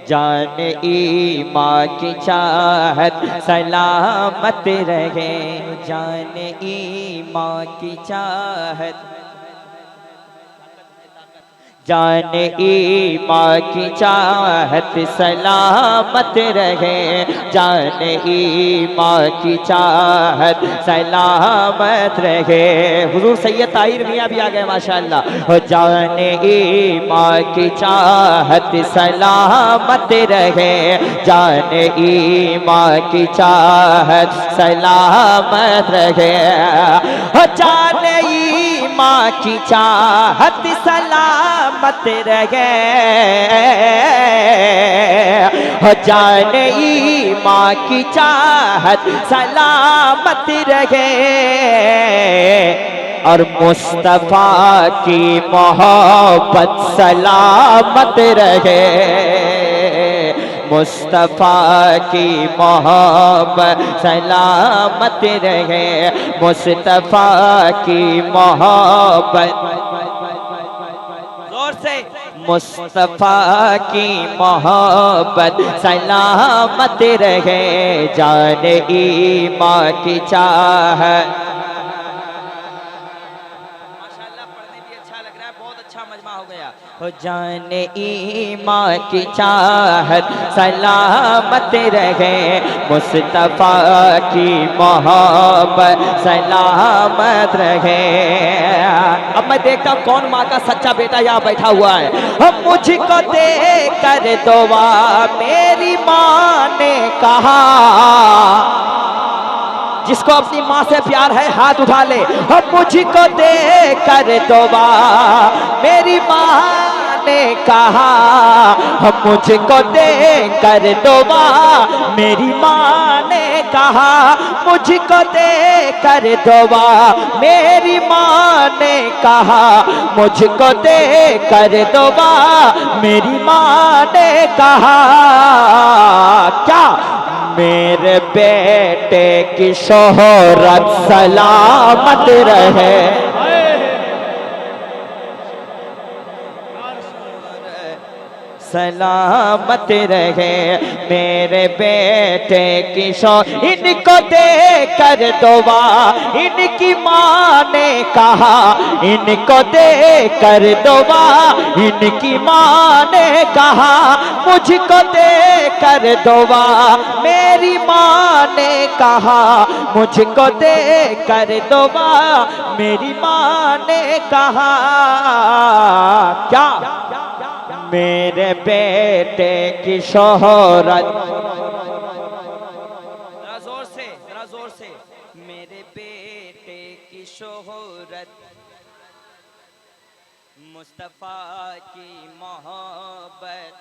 जान ईमां की चाहत सलामत रहे, जान ईमां की चाहत, जान ईमां की चाहत सलामत रहे, जान ईमां की चाहत सलामत रहे। हुजूर सैयद ताहिर मियाँ भी आ गए माशाअल्लाह। हो जान ईमां की चाहत सलामत रहे, जान ईमां की चाहत सलामत रहे। हो जान ईमां की चाहत सलामत रहे, हो जान ईमां की चाहत सलामत रहे, और मुस्तफा की मोहब्बत सलामत रहे, मुस्तफा की मोहब्बत सलामत रहे, मुस्तफा की मोहब्बत, जोर से, मुस्तफा की मोहब्बत सलामत रहे, जान ईमां की चाहत। माशाअल्लाह पढ़ने भी अच्छा लग रहा है, बहुत अच्छा मजमा हो गया। हो जान ईमां की चाहत सलामत रहे, मुस्तफा की मोहब्बत सलामत रहे। अब मैं देखता हूँ कौन माँ का सच्चा बेटा यहाँ बैठा हुआ है। हम मुझको दे कर दुआ मेरी माँ ने कहा, जिसको अपनी माँ से प्यार है हाथ उठा ले। हम मुझको दे कर दुआ मेरी माँ ने कहा, हम मुझको दे कर दुआ मेरी माँ ने कहा, मुझको दे कर दुआ मेरी माँ ने कहा, मुझको दे कर दुआ मेरी माँ ने कहा। क्या? मेरे बेटे की शोहरत सलामत रहे, सलामत रहे, मेरे बेटे की इनको दे कर दुआ इनकी माँ ने कहा, इनको दे कर दुआ इनकी माँ ने कहा, मुझको दे कर दुआ मेरी माँ ने कहा, मुझको दे कर दुआ मेरी माँ ने कहा। क्या? मेरे बेटे की शोहरत, जरा जोर से, जरा जोर से, मेरे बेटे की शोहरत मुस्तफा की मोहब्बत,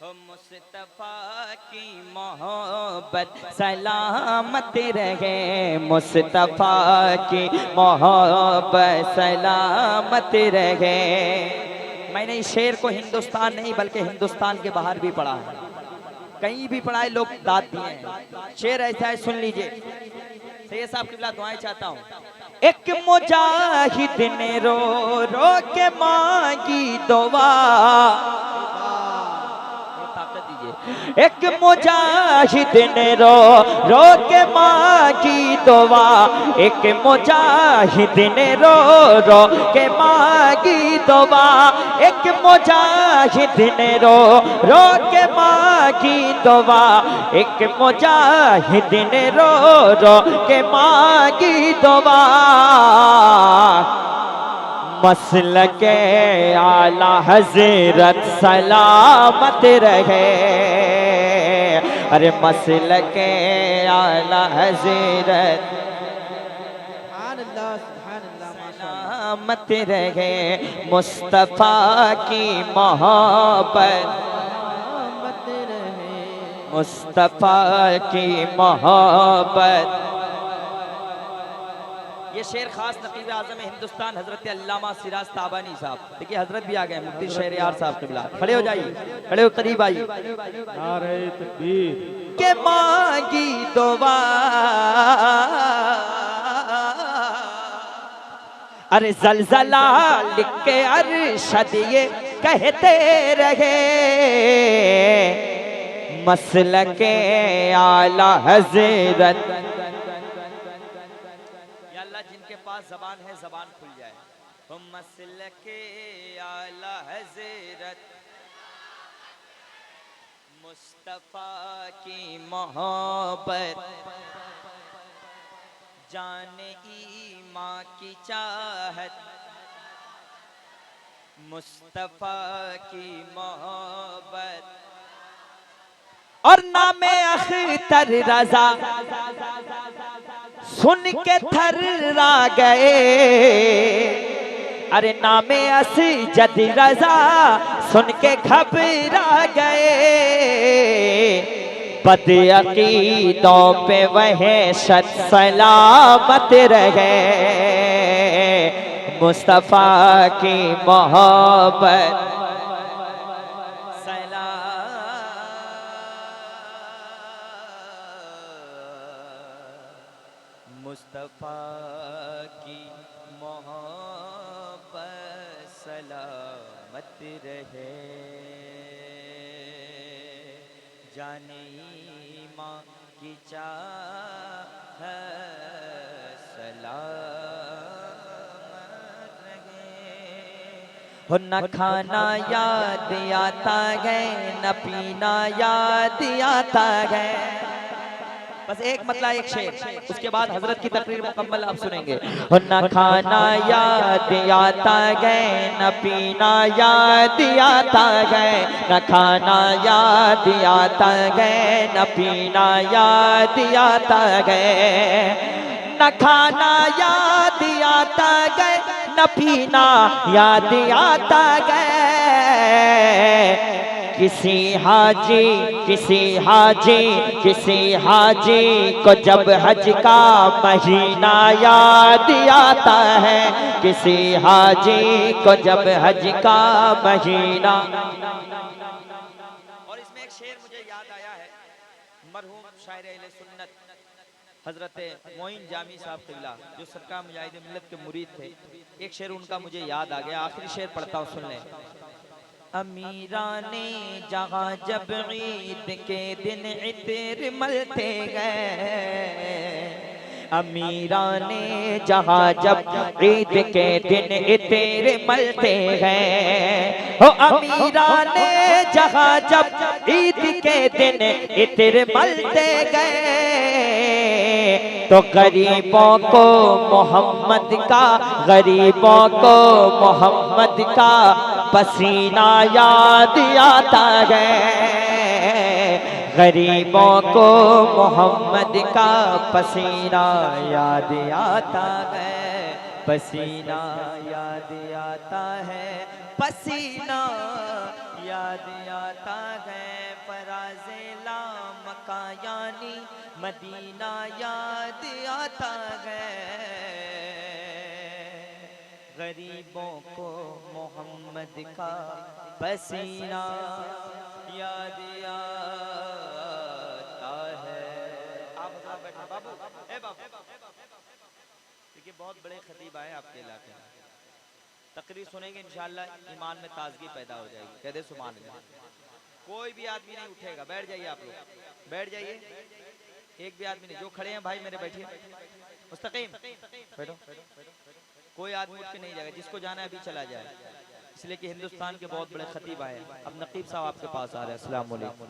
हो मुस्तफा की मोहब्बत सलामत रहे, मुस्तफा की मोहब्बत सलामत रहे। मैंने इस शेर को हिंदुस्तान नहीं बल्कि हिंदुस्तान के बाहर भी पढ़ा है, कहीं भी पढ़ा है, लोग दाद दिए हैं। शेर ऐसा है, सुन लीजिए। सैयद साहब की दुआएं चाहता हूँ। एक मुजाहिद ने रो रो के मांगी दुआ, एक मुजाहिद ने रो रो के मांगी दुआ, एक मुजाहिद ने रो रो के मांगी दुआ, एक मुजाहिद ने रो रो के मांगी दुआ, एक मुजाहिद ने रो रो के मांगी दुआ। मसलके आला हज़रत सलामत रहे, अरे मसलके आला हज़रत सलामत रहे, मुस्तफ़ा की मोहब्बत, मुस्तफ़ा की मोहब्बत। ये शेर खास नकीब आज़म हिंदुस्तान हजरत अल्लामा सिराज ताबानी साहब, देखिए हजरत भी आ गए, मुफ्ती शहरयार साहब क़िबला। खड़े हो जाइए, खड़े हो, करीब आइए। नारे तकबीर के मांगी दुआ, अरे जलजला लिख के अरशद ये कहते रहे मसलके आला हजरत। या अल्लाह जिनके पास जबान है जबान खुल जाए। वो मसलके आला हजरत मुस्तफा की मोहब्बत जाने ईमां की चाहत मुस्तफा की मोहब्बत और नामे अख्तर रजा सुन के थर्रा गए। अरे नामे असजद रजा सुन के घबरा गए। बदअकीदों पे वहशत सलामत रहे मुस्तफा की मोहब्बत मुस्तफा की मोहब्बत सलामत रहे जाने ईमां की चाहत सलामत रहे। हो न खाना याद आता है न पीना याद आता है। बस एक मतला एक शेर, उसके बाद हजरत की तकरीर मुकम्मल आप सुनेंगे। हो न खाना याद आता है न पीना याद आता है। न खाना याद आता है न पीना याद आता है। न खाना याद आता है न पीना याद आता है। किसी हाजी को जब हज का महीना याद आता है। किसी हाजी को जब हज का महीना। और इसमें एक शेर मुझे याद आया है, मरहूम शायर अहले सुन्नत हजरत मोइन जामी साहब क़िबला जो सरकार मुजाहिद मिल्लत के मुरीद थे। एक शेर उनका मुझे याद आ गया, आखिरी शेर पढ़ता हूँ, सुन लें। अमीराने जहाँ जब ईद के दिन इत्र मलते गए। अमीराने जहाँ जब ईद के दिन इत्र मलते गए। हो अमीराने जहाँ जब ईद के दिन इत्र मलते गए। तो गरीबों को मोहम्मद का पसीना याद आता है। गरीबों को मोहम्मद का पसीना याद आता है। पसीना याद आता है। पसीना याद आता है। फराज़े लामका यानी मदीना याद आता है। गरीबों को मोहम्मद का पसीना याद आता है। आप बैठा बाबू, ए बाबू, देखिए बहुत बड़े खतीब आए आपके इलाके में। तकरीर सुनेंगे इंशाअल्लाह ईमान में ताजगी पैदा हो जाएगी। कह दे सुभान अल्लाह। कोई भी आदमी नहीं उठेगा, बैठ जाइए आप लोग, बैठ जाइए। एक भी आदमी नहीं, जो खड़े हैं भाई मेरे बैठिए मुस्तकीम बैठो। कोई आदमी उठ के नहीं जाएगा, जिसको जाना है अभी चला जाए, इसलिए कि हिंदुस्तान के बहुत बड़े खतीब आए। अब नकीब साहब आपके पास आ रहे हैं। अस्सलाम वालेकुम।